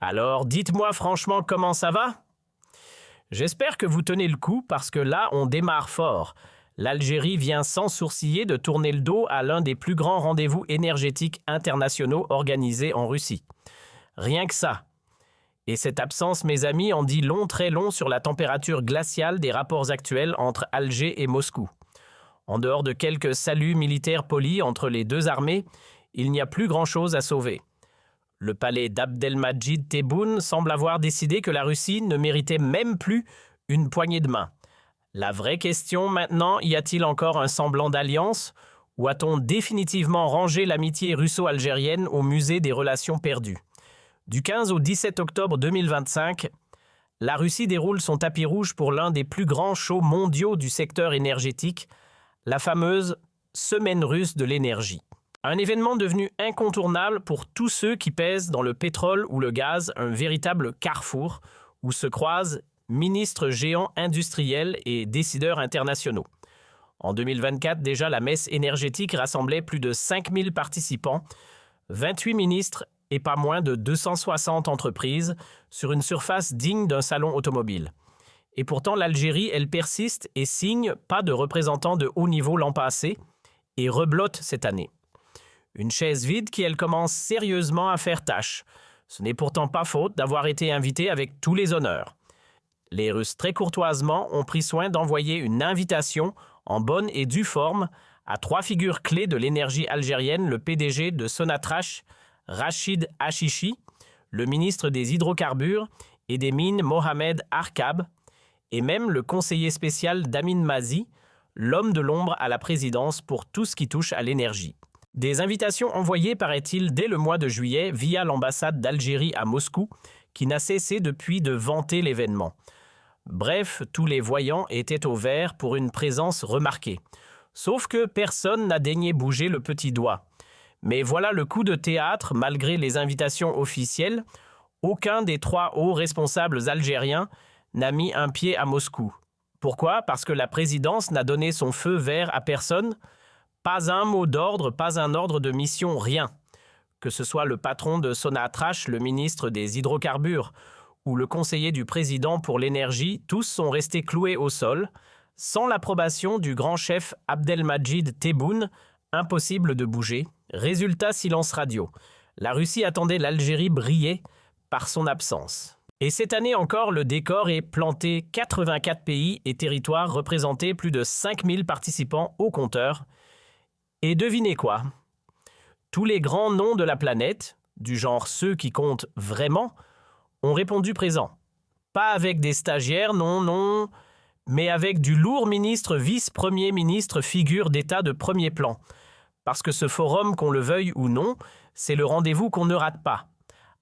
Alors, dites-moi franchement comment ça va? J'espère que vous tenez le coup parce que là, on démarre fort. L'Algérie vient sans sourciller de tourner le dos à l'un des plus grands rendez-vous énergétiques internationaux organisés en Russie. Rien que ça. Et cette absence, mes amis, en dit long, très long sur la température glaciale des rapports actuels entre Alger et Moscou. En dehors de quelques saluts militaires polis entre les deux armées, il n'y a plus grand-chose à sauver. Le palais d'Abdelmadjid Tebboune semble avoir décidé que la Russie ne méritait même plus une poignée de main. La vraie question maintenant, y a-t-il encore un semblant d'alliance ou a-t-on définitivement rangé l'amitié russo-algérienne au musée des relations perdues? Du 15 au 17 octobre 2025, la Russie déroule son tapis rouge pour l'un des plus grands shows mondiaux du secteur énergétique, la fameuse Semaine russe de l'énergie. Un événement devenu incontournable pour tous ceux qui pèsent dans le pétrole ou le gaz, un véritable carrefour où se croisent ministres géants industriels et décideurs internationaux. En 2024, déjà, la messe énergétique rassemblait plus de 5000 participants, 28 ministres et pas moins de 260 entreprises sur une surface digne d'un salon automobile. Et pourtant, l'Algérie, elle persiste et signe pas de représentants de haut niveau l'an passé et reblotte cette année. Une chaise vide qui, elle, commence sérieusement à faire tâche. Ce n'est pourtant pas faute d'avoir été invité avec tous les honneurs. Les Russes, très courtoisement, ont pris soin d'envoyer une invitation en bonne et due forme à 3 figures clés de l'énergie algérienne, le PDG de Sonatrach, Rachid Hachichi, le ministre des Hydrocarbures et des Mines, Mohamed Arkab, et même le conseiller spécial d'Amin Mazi, l'homme de l'ombre à la présidence pour tout ce qui touche à l'énergie. Des invitations envoyées, paraît-il, dès le mois de juillet via l'ambassade d'Algérie à Moscou, qui n'a cessé depuis de vanter l'événement. Bref, tous les voyants étaient au vert pour une présence remarquée. Sauf que personne n'a daigné bouger le petit doigt. Mais voilà le coup de théâtre, malgré les invitations officielles, aucun des 3 hauts responsables algériens n'a mis un pied à Moscou. Pourquoi? Parce que la présidence n'a donné son feu vert à personne. Pas un mot d'ordre, pas un ordre de mission, rien. Que ce soit le patron de Sonatrach, le ministre des Hydrocarbures, ou le conseiller du président pour l'énergie, tous sont restés cloués au sol. Sans l'approbation du grand chef Abdelmadjid Tebboune, impossible de bouger. Résultat, silence radio. La Russie attendait l'Algérie briller par son absence. Et cette année encore, le décor est planté. 84 pays et territoires représentés, plus de 5000 participants au compteur. Et devinez quoi? Tous les grands noms de la planète, du genre ceux qui comptent vraiment, ont répondu présent. Pas avec des stagiaires, non, mais avec du lourd ministre, vice-premier ministre, figure d'État de premier plan. Parce que ce forum, qu'on le veuille ou non, c'est le rendez-vous qu'on ne rate pas.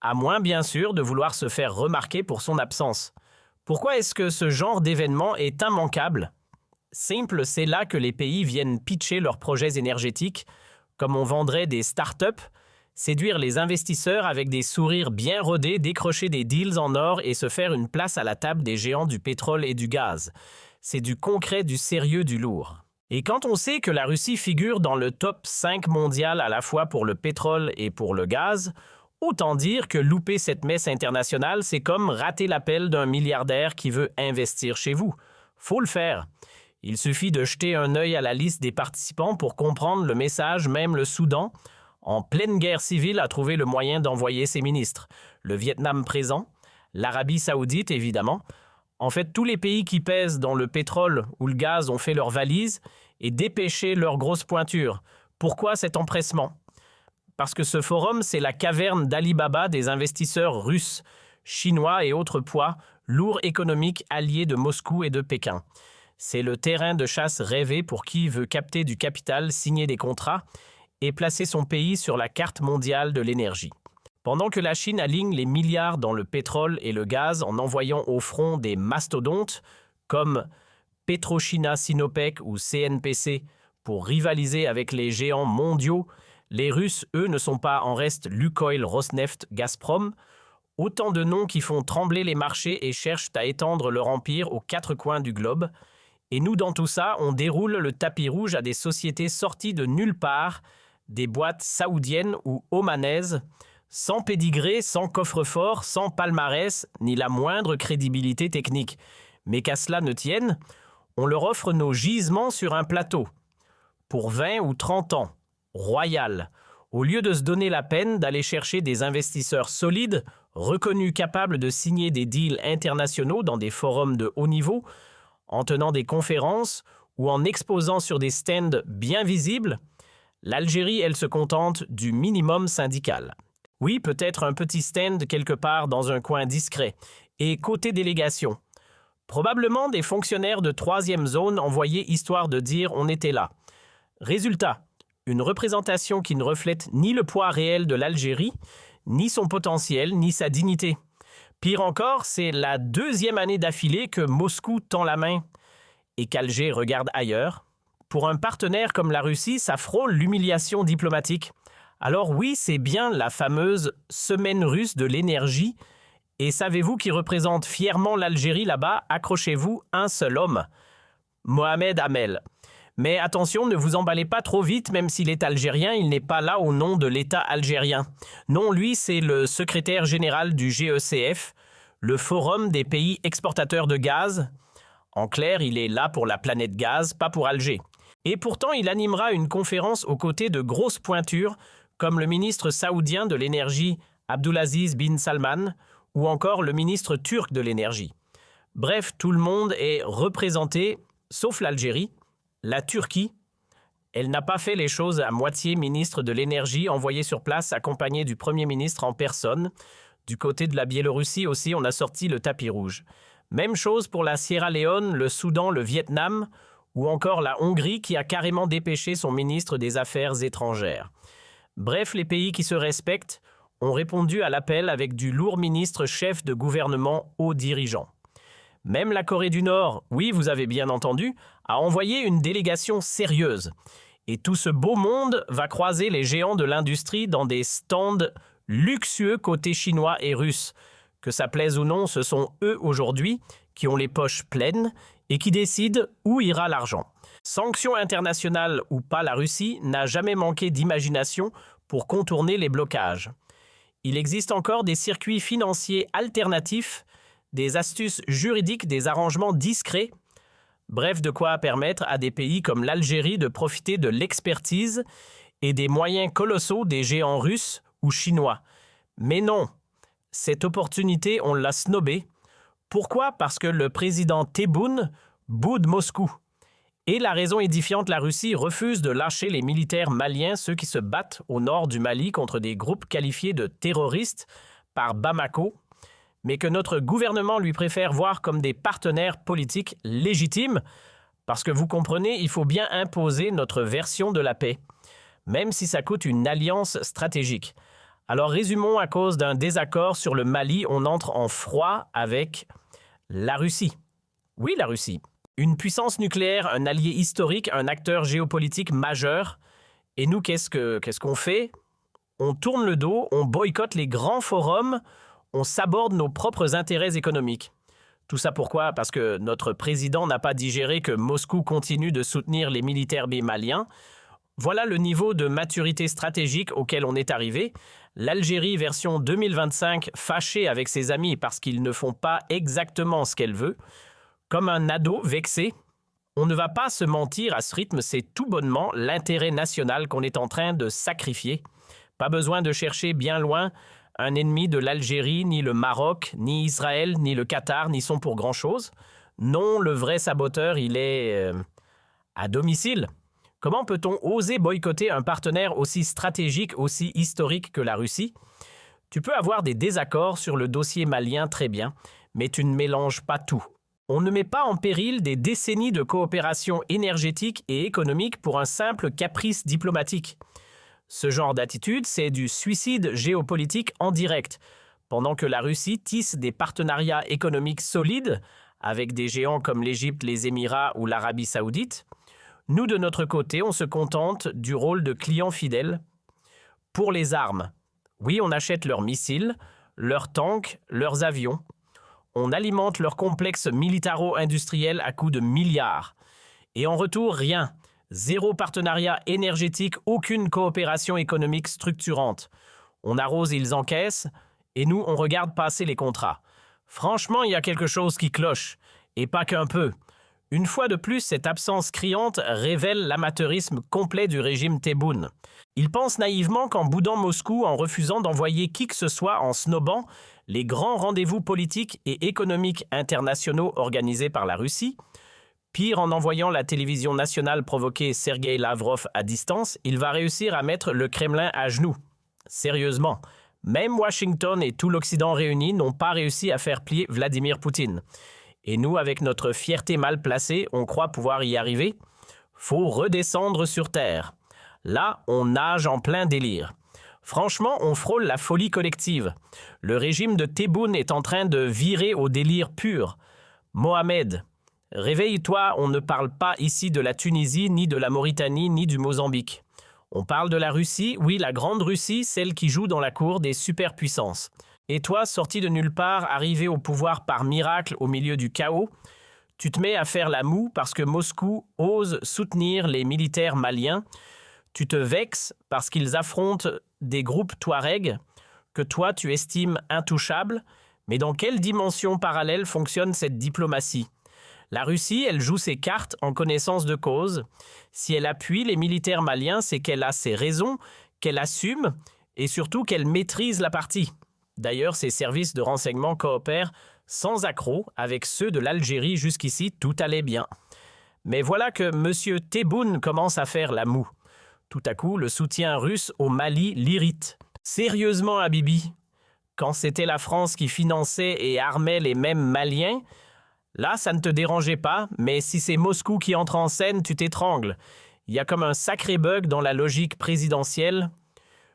À moins, bien sûr, de vouloir se faire remarquer pour son absence. Pourquoi est-ce que ce genre d'événement est immanquable? Simple, c'est là que les pays viennent pitcher leurs projets énergétiques, comme on vendrait des start-up, séduire les investisseurs avec des sourires bien rodés, décrocher des deals en or et se faire une place à la table des géants du pétrole et du gaz. C'est du concret, du sérieux, du lourd. Et quand on sait que la Russie figure dans le top 5 mondial à la fois pour le pétrole et pour le gaz, autant dire que louper cette messe internationale, c'est comme rater l'appel d'un milliardaire qui veut investir chez vous. Faut le faire. Il suffit de jeter un œil à la liste des participants pour comprendre le message. Même le Soudan, en pleine guerre civile, a trouvé le moyen d'envoyer ses ministres. Le Vietnam présent, l'Arabie saoudite évidemment. En fait, tous les pays qui pèsent dans le pétrole ou le gaz ont fait leurs valises et dépêché leurs grosses pointures. Pourquoi cet empressement? Parce que ce forum, c'est la caverne d'Ali Baba des investisseurs russes, chinois et autres poids, lourds économiques alliés de Moscou et de Pékin. C'est le terrain de chasse rêvé pour qui veut capter du capital, signer des contrats et placer son pays sur la carte mondiale de l'énergie. Pendant que la Chine aligne les milliards dans le pétrole et le gaz en envoyant au front des mastodontes comme PetroChina, Sinopec ou CNPC pour rivaliser avec les géants mondiaux, les Russes, eux, ne sont pas en reste Lukoil, Rosneft, Gazprom, autant de noms qui font trembler les marchés et cherchent à étendre leur empire aux 4 coins du globe. Et nous, dans tout ça, on déroule le tapis rouge à des sociétés sorties de nulle part, des boîtes saoudiennes ou omanaises, Sans pédigré, sans coffre-fort, sans palmarès, ni la moindre crédibilité technique. Mais qu'à cela ne tienne, on leur offre nos gisements sur un plateau. Pour 20 ou 30 ans, royal, au lieu de se donner la peine d'aller chercher des investisseurs solides, reconnus capables de signer des deals internationaux dans des forums de haut niveau, en tenant des conférences ou en exposant sur des stands bien visibles, l'Algérie, elle se contente du minimum syndical. Oui, peut-être un petit stand quelque part dans un coin discret. Et côté délégation, probablement des fonctionnaires de 3e zone envoyés histoire de dire on était là. Résultat, une représentation qui ne reflète ni le poids réel de l'Algérie, ni son potentiel, ni sa dignité. Pire encore, c'est la 2e année d'affilée que Moscou tend la main et qu'Alger regarde ailleurs. Pour un partenaire comme la Russie, ça frôle l'humiliation diplomatique. Alors oui, c'est bien la fameuse semaine russe de l'énergie. Et savez-vous qui représente fièrement l'Algérie là-bas? Accrochez-vous, un seul homme, Mohamed Hamel. Mais attention, ne vous emballez pas trop vite, même s'il est algérien, il n'est pas là au nom de l'État algérien. Non, lui, c'est le secrétaire général du GECF, le Forum des pays exportateurs de gaz. En clair, il est là pour la planète gaz, pas pour Alger. Et pourtant, il animera une conférence aux côtés de grosses pointures, comme le ministre saoudien de l'énergie Abdulaziz bin Salman, ou encore le ministre turc de l'énergie. Bref, tout le monde est représenté, sauf l'Algérie. La Turquie, elle n'a pas fait les choses à moitié. Ministre de l'énergie envoyé sur place accompagné du Premier ministre en personne. Du côté de la Biélorussie aussi, on a sorti le tapis rouge. Même chose pour la Sierra Leone, le Soudan, le Vietnam, ou encore la Hongrie qui a carrément dépêché son ministre des Affaires étrangères. Bref, les pays qui se respectent ont répondu à l'appel avec du lourd ministre chef de gouvernement haut dirigeant. Même la Corée du Nord, oui, vous avez bien entendu, a envoyé une délégation sérieuse. Et tout ce beau monde va croiser les géants de l'industrie dans des stands luxueux côté chinois et russe. Que ça plaise ou non, ce sont eux aujourd'hui qui ont les poches pleines et qui décident où ira l'argent. Sanctions internationales ou pas, la Russie n'a jamais manqué d'imagination pour contourner les blocages. Il existe encore des circuits financiers alternatifs, des astuces juridiques, des arrangements discrets. Bref, de quoi permettre à des pays comme l'Algérie de profiter de l'expertise et des moyens colossaux des géants russes ou chinois. Mais non, cette opportunité, on l'a snobée. Pourquoi? Parce que le président Tebboune boude Moscou. Et la raison édifiante, la Russie refuse de lâcher les militaires maliens, ceux qui se battent au nord du Mali contre des groupes qualifiés de terroristes par Bamako, mais que notre gouvernement lui préfère voir comme des partenaires politiques légitimes, parce que vous comprenez, il faut bien imposer notre version de la paix, même si ça coûte une alliance stratégique. Alors résumons, à cause d'un désaccord sur le Mali, on entre en froid avec la Russie. Oui, la Russie. Une puissance nucléaire, un allié historique, un acteur géopolitique majeur. Et nous, qu'est-ce qu'on fait? On tourne le dos, on boycotte les grands forums, on saborde nos propres intérêts économiques. Tout ça pourquoi? Parce que notre président n'a pas digéré que Moscou continue de soutenir les militaires maliens. Voilà le niveau de maturité stratégique auquel on est arrivé. L'Algérie version 2025 fâchée avec ses amis parce qu'ils ne font pas exactement ce qu'elle veut. Comme un ado vexé, on ne va pas se mentir, à ce rythme, c'est tout bonnement l'intérêt national qu'on est en train de sacrifier. Pas besoin de chercher bien loin un ennemi de l'Algérie, ni le Maroc, ni Israël, ni le Qatar, n'y sont pour grand-chose. Non, le vrai saboteur, il est à domicile. Comment peut-on oser boycotter un partenaire aussi stratégique, aussi historique que la Russie? Tu peux avoir des désaccords sur le dossier malien, très bien, mais tu ne mélanges pas tout. On ne met pas en péril des décennies de coopération énergétique et économique pour un simple caprice diplomatique. Ce genre d'attitude, c'est du suicide géopolitique en direct, pendant que la Russie tisse des partenariats économiques solides avec des géants comme l'Égypte, les Émirats ou l'Arabie saoudite. Nous, de notre côté, on se contente du rôle de client fidèle pour les armes. Oui, on achète leurs missiles, leurs tanks, leurs avions. On alimente leur complexe militaro-industriel à coups de milliards. Et en retour, rien. Zéro partenariat énergétique, aucune coopération économique structurante. On arrose, ils encaissent, et nous, on regarde passer les contrats. Franchement, il y a quelque chose qui cloche, et pas qu'un peu. Une fois de plus, cette absence criante révèle l'amateurisme complet du régime Tebboune. Il pense naïvement qu'en boudant Moscou, en refusant d'envoyer qui que ce soit, en snobant les grands rendez-vous politiques et économiques internationaux organisés par la Russie, pire en envoyant la télévision nationale provoquer Sergueï Lavrov à distance, il va réussir à mettre le Kremlin à genoux. Sérieusement, même Washington et tout l'Occident réunis n'ont pas réussi à faire plier Vladimir Poutine. Et nous, avec notre fierté mal placée, on croit pouvoir y arriver. Faut redescendre sur Terre. Là, on nage en plein délire. Franchement, on frôle la folie collective. Le régime de Tebboune est en train de virer au délire pur. Mohamed, réveille-toi, on ne parle pas ici de la Tunisie, ni de la Mauritanie, ni du Mozambique. On parle de la Russie, oui, la grande Russie, celle qui joue dans la cour des superpuissances. Et toi, sorti de nulle part, arrivé au pouvoir par miracle au milieu du chaos, tu te mets à faire la moue parce que Moscou ose soutenir les militaires maliens. Tu te vexes parce qu'ils affrontent des groupes Touaregs que toi tu estimes intouchables. Mais dans quelle dimension parallèle fonctionne cette diplomatie ? La Russie, elle joue ses cartes en connaissance de cause. Si elle appuie les militaires maliens, c'est qu'elle a ses raisons, qu'elle assume et surtout qu'elle maîtrise la partie. D'ailleurs, ses services de renseignement coopèrent sans accroc avec ceux de l'Algérie jusqu'ici, tout allait bien. Mais voilà que M. Tebboune commence à faire la moue. Tout à coup, le soutien russe au Mali l'irrite. Sérieusement, Habibi, quand c'était la France qui finançait et armait les mêmes Maliens, là, ça ne te dérangeait pas, mais si c'est Moscou qui entre en scène, tu t'étrangles. Il y a comme un sacré bug dans la logique présidentielle.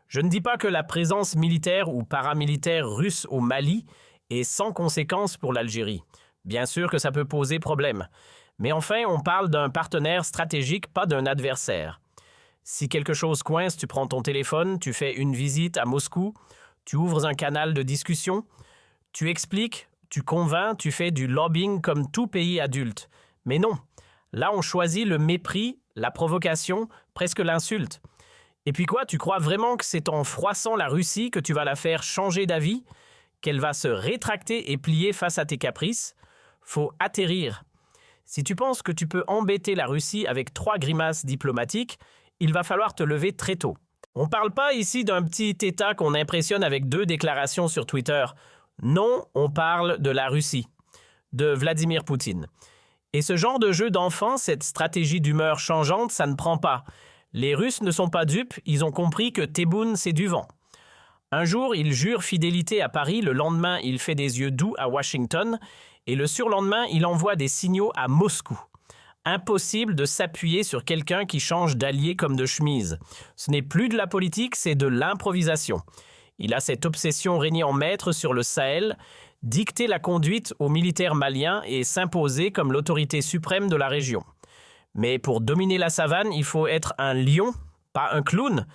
Je ne dis pas que la présence militaire ou paramilitaire russe au Mali est sans conséquence pour l'Algérie. Bien sûr que ça peut poser problème. Mais enfin, on parle d'un partenaire stratégique, pas d'un adversaire. Si quelque chose coince, tu prends ton téléphone, tu fais une visite à Moscou, tu ouvres un canal de discussion, tu expliques, tu convaincs, tu fais du lobbying comme tout pays adulte. Mais non, là on choisit le mépris, la provocation, presque l'insulte. Et puis quoi, tu crois vraiment que c'est en froissant la Russie que tu vas la faire changer d'avis, qu'elle va se rétracter et plier face à tes caprices? Faut atterrir. Si tu penses que tu peux embêter la Russie avec 3 grimaces diplomatiques, il va falloir te lever très tôt. On parle pas ici d'un petit État qu'on impressionne avec 2 déclarations sur Twitter. Non, on parle de la Russie, de Vladimir Poutine. Et ce genre de jeu d'enfant, cette stratégie d'humeur changeante, ça ne prend pas. Les Russes ne sont pas dupes, ils ont compris que Tebboune, c'est du vent. Un jour, il jure fidélité à Paris, le lendemain, il fait des yeux doux à Washington, et le surlendemain, il envoie des signaux à Moscou. Impossible de s'appuyer sur quelqu'un qui change d'allié comme de chemise. Ce n'est plus de la politique, c'est de l'improvisation. Il a cette obsession régner en maître sur le Sahel, dicter la conduite aux militaires maliens et s'imposer comme l'autorité suprême de la région. Mais pour dominer la savane, il faut être un lion, pas un clown.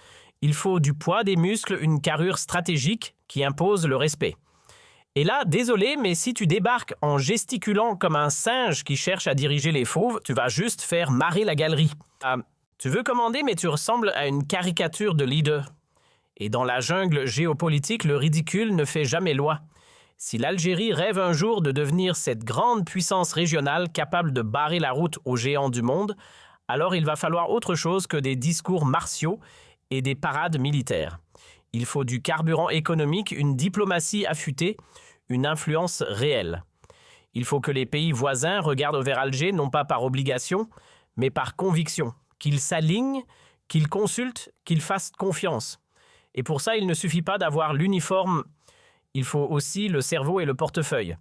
Il faut du poids, des muscles, une carrure stratégique qui impose le respect. Et là, désolé, mais si tu débarques en gesticulant comme un singe qui cherche à diriger les fauves, tu vas juste faire marrer la galerie. Tu veux commander, mais tu ressembles à une caricature de leader. Et dans la jungle géopolitique, le ridicule ne fait jamais loi. Si l'Algérie rêve un jour de devenir cette grande puissance régionale capable de barrer la route aux géants du monde, alors il va falloir autre chose que des discours martiaux et des parades militaires. Il faut du carburant économique, une diplomatie affûtée, une influence réelle. Il faut que les pays voisins regardent vers Alger non pas par obligation, mais par conviction, qu'ils s'alignent, qu'ils consultent, qu'ils fassent confiance. Et pour ça, il ne suffit pas d'avoir l'uniforme. Il faut aussi le cerveau et le portefeuille.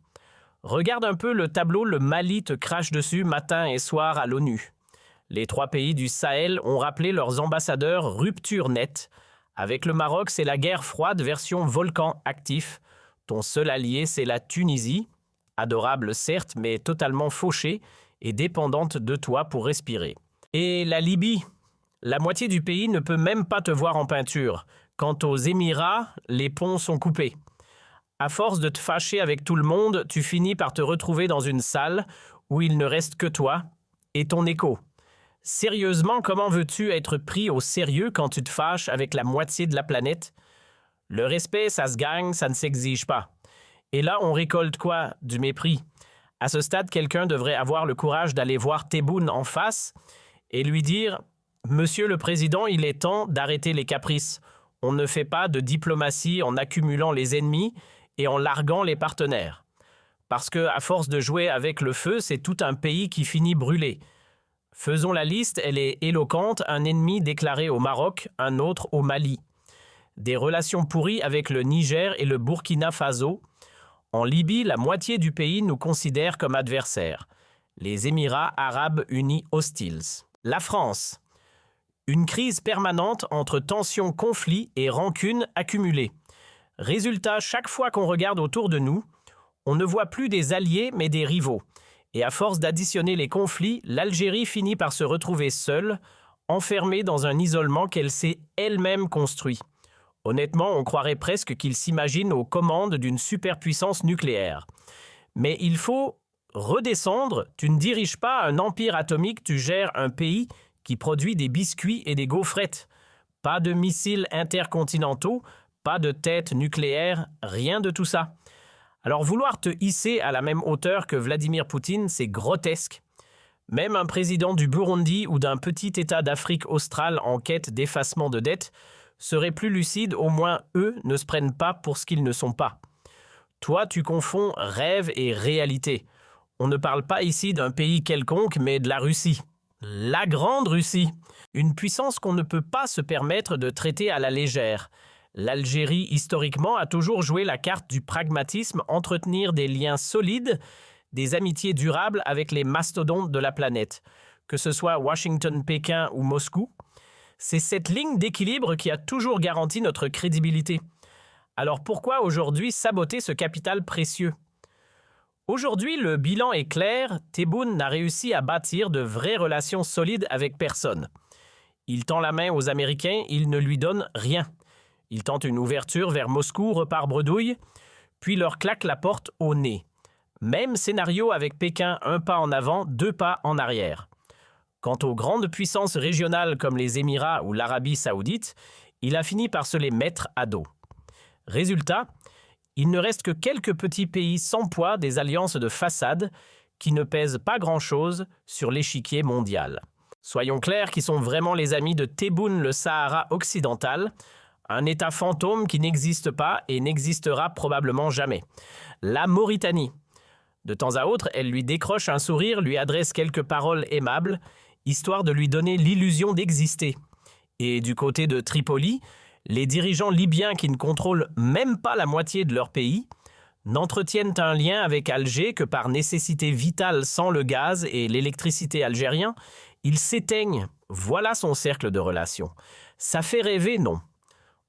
Regarde un peu le tableau, le Mali te crache dessus matin et soir à l'ONU. Les 3 pays du Sahel ont rappelé leurs ambassadeurs rupture nette. Avec le Maroc, c'est la guerre froide version volcan actif. Ton seul allié, c'est la Tunisie. Adorable certes, mais totalement fauchée et dépendante de toi pour respirer. Et la Libye, la moitié du pays ne peut même pas te voir en peinture. Quant aux Émirats, les ponts sont coupés. À force de te fâcher avec tout le monde, tu finis par te retrouver dans une salle où il ne reste que toi et ton écho. Sérieusement, comment veux-tu être pris au sérieux quand tu te fâches avec la moitié de la planète? Le respect, ça se gagne, ça ne s'exige pas. Et là, on récolte quoi? Du mépris. À ce stade, quelqu'un devrait avoir le courage d'aller voir Tebboune en face et lui dire « Monsieur le Président, il est temps d'arrêter les caprices. On ne fait pas de diplomatie en accumulant les ennemis et en larguant les partenaires. Parce que, à force de jouer avec le feu, c'est tout un pays qui finit brûlé. Faisons la liste, elle est éloquente, un ennemi déclaré au Maroc, un autre au Mali. Des relations pourries avec le Niger et le Burkina Faso. En Libye, la moitié du pays nous considère comme adversaires. Les Émirats arabes unis hostiles. La France. Une crise permanente entre tensions, conflits et rancunes accumulées. Résultat, chaque fois qu'on regarde autour de nous, on ne voit plus des alliés mais des rivaux. Et à force d'additionner les conflits, l'Algérie finit par se retrouver seule, enfermée dans un isolement qu'elle s'est elle-même construit. Honnêtement, on croirait presque qu'il s'imagine aux commandes d'une superpuissance nucléaire. Mais il faut redescendre, tu ne diriges pas un empire atomique, tu gères un pays qui produit des biscuits et des gaufrettes. Pas de missiles intercontinentaux, pas de tête nucléaire, rien de tout ça. Alors vouloir te hisser à la même hauteur que Vladimir Poutine, c'est grotesque. Même un président du Burundi ou d'un petit État d'Afrique australe en quête d'effacement de dettes serait plus lucide, au moins eux ne se prennent pas pour ce qu'ils ne sont pas. Toi, tu confonds rêve et réalité. On ne parle pas ici d'un pays quelconque, mais de la Russie. La grande Russie. Une puissance qu'on ne peut pas se permettre de traiter à la légère. L'Algérie, historiquement, a toujours joué la carte du pragmatisme, entretenir des liens solides, des amitiés durables avec les mastodontes de la planète. Que ce soit Washington, Pékin ou Moscou, c'est cette ligne d'équilibre qui a toujours garanti notre crédibilité. Alors pourquoi aujourd'hui saboter ce capital précieux? Aujourd'hui, le bilan est clair, Tebboune n'a réussi à bâtir de vraies relations solides avec personne. Il tend la main aux Américains, il ne lui donne rien. Il tente une ouverture vers Moscou, repart bredouille, puis leur claque la porte au nez. Même scénario avec Pékin, un pas en avant, deux pas en arrière. Quant aux grandes puissances régionales comme les Émirats ou l'Arabie saoudite, il a fini par se les mettre à dos. Résultat, il ne reste que quelques petits pays sans poids des alliances de façade qui ne pèsent pas grand-chose sur l'échiquier mondial. Soyons clairs, qui sont vraiment les amis de Tebboune, le Sahara occidental, un État fantôme qui n'existe pas et n'existera probablement jamais. La Mauritanie. De temps à autre, elle lui décroche un sourire, lui adresse quelques paroles aimables, histoire de lui donner l'illusion d'exister. Et du côté de Tripoli, les dirigeants libyens qui ne contrôlent même pas la moitié de leur pays n'entretiennent un lien avec Alger que par nécessité vitale sans le gaz et l'électricité algérien, ils s'éteignent. Voilà son cercle de relations. Ça fait rêver, non?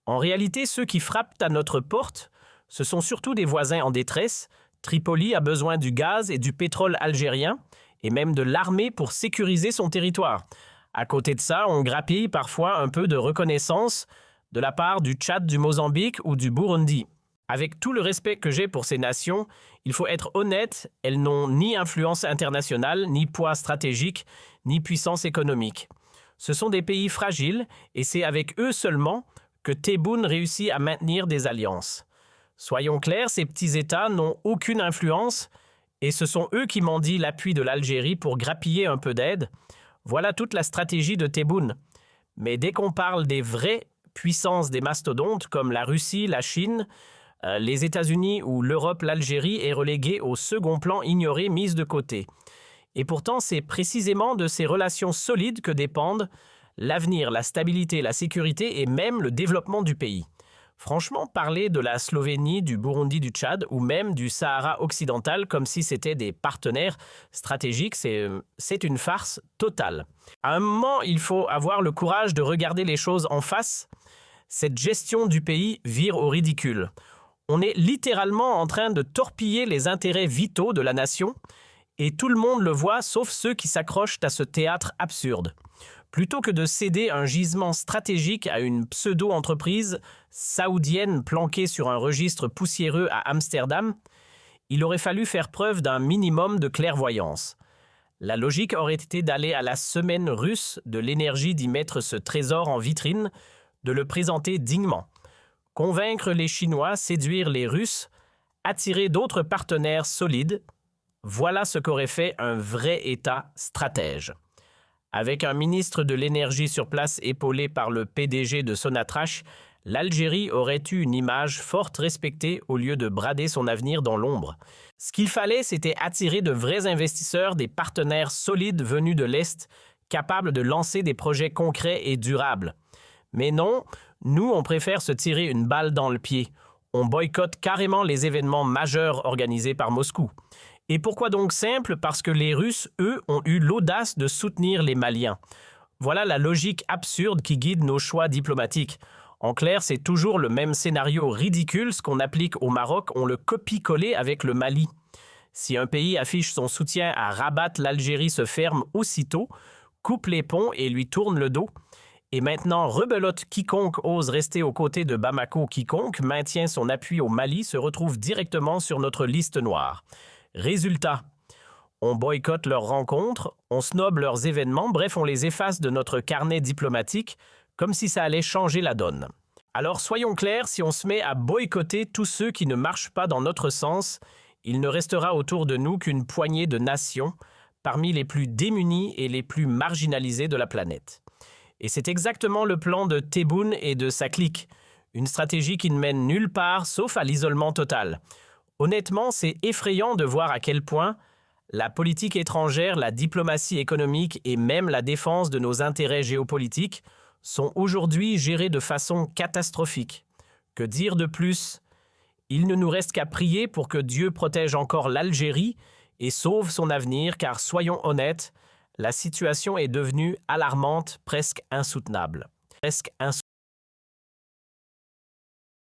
En réalité, ceux qui frappent à notre porte, ce sont surtout des voisins en détresse. Tripoli a besoin du gaz et du pétrole algérien, et même de l'armée pour sécuriser son territoire. À côté de ça, on grappille parfois un peu de reconnaissance de la part du Tchad, du Mozambique ou du Burundi. Avec tout le respect que j'ai pour ces nations, il faut être honnête, elles n'ont ni influence internationale, ni poids stratégique, ni puissance économique. Ce sont des pays fragiles, et c'est avec eux seulement que Tebboune réussit à maintenir des alliances. Soyons clairs, ces petits États n'ont aucune influence, et ce sont eux qui mendient l'appui de l'Algérie pour grappiller un peu d'aide. Voilà toute la stratégie de Tebboune. Mais dès qu'on parle des vraies puissances des mastodontes, comme la Russie, la Chine, les États-Unis ou l'Europe, l'Algérie est reléguée au second plan, ignorée, mise de côté. Et pourtant, c'est précisément de ces relations solides que dépendent l'avenir, la stabilité, la sécurité et même le développement du pays. Franchement, parler de la Slovénie, du Burundi, du Tchad ou même du Sahara occidental comme si c'était des partenaires stratégiques, c'est une farce totale. À un moment, il faut avoir le courage de regarder les choses en face. Cette gestion du pays vire au ridicule. On est littéralement en train de torpiller les intérêts vitaux de la nation et tout le monde le voit sauf ceux qui s'accrochent à ce théâtre absurde. Plutôt que de céder un gisement stratégique à une pseudo-entreprise saoudienne planquée sur un registre poussiéreux à Amsterdam, il aurait fallu faire preuve d'un minimum de clairvoyance. La logique aurait été d'aller à la semaine russe de l'énergie d'y mettre ce trésor en vitrine, de le présenter dignement. Convaincre les Chinois, séduire les Russes, attirer d'autres partenaires solides, voilà ce qu'aurait fait un vrai État stratège. Avec un ministre de l'énergie sur place épaulé par le PDG de Sonatrach, l'Algérie aurait eu une image forte respectée au lieu de brader son avenir dans l'ombre. Ce qu'il fallait, c'était attirer de vrais investisseurs, des partenaires solides venus de l'Est, capables de lancer des projets concrets et durables. Mais non, nous, on préfère se tirer une balle dans le pied. On boycotte carrément les événements majeurs organisés par Moscou. Et pourquoi donc simple? Parce que les Russes, eux, ont eu l'audace de soutenir les Maliens. Voilà la logique absurde qui guide nos choix diplomatiques. En clair, c'est toujours le même scénario ridicule, ce qu'on applique au Maroc, on le copie-coller avec le Mali. Si un pays affiche son soutien à Rabat, l'Algérie se ferme aussitôt, coupe les ponts et lui tourne le dos. Et maintenant, rebelote quiconque ose rester aux côtés de Bamako, quiconque maintient son appui au Mali se retrouve directement sur notre liste noire. Résultat, on boycotte leurs rencontres, on snobe leurs événements, bref, on les efface de notre carnet diplomatique, comme si ça allait changer la donne. Alors soyons clairs, si on se met à boycotter tous ceux qui ne marchent pas dans notre sens, il ne restera autour de nous qu'une poignée de nations, parmi les plus démunies et les plus marginalisées de la planète. Et c'est exactement le plan de Tebboune et de sa clique, une stratégie qui ne mène nulle part sauf à l'isolement total. Honnêtement, c'est effrayant de voir à quel point la politique étrangère, la diplomatie économique et même la défense de nos intérêts géopolitiques sont aujourd'hui gérés de façon catastrophique. Que dire de plus? Il ne nous reste qu'à prier pour que Dieu protège encore l'Algérie et sauve son avenir, car soyons honnêtes, la situation est devenue alarmante, presque insoutenable.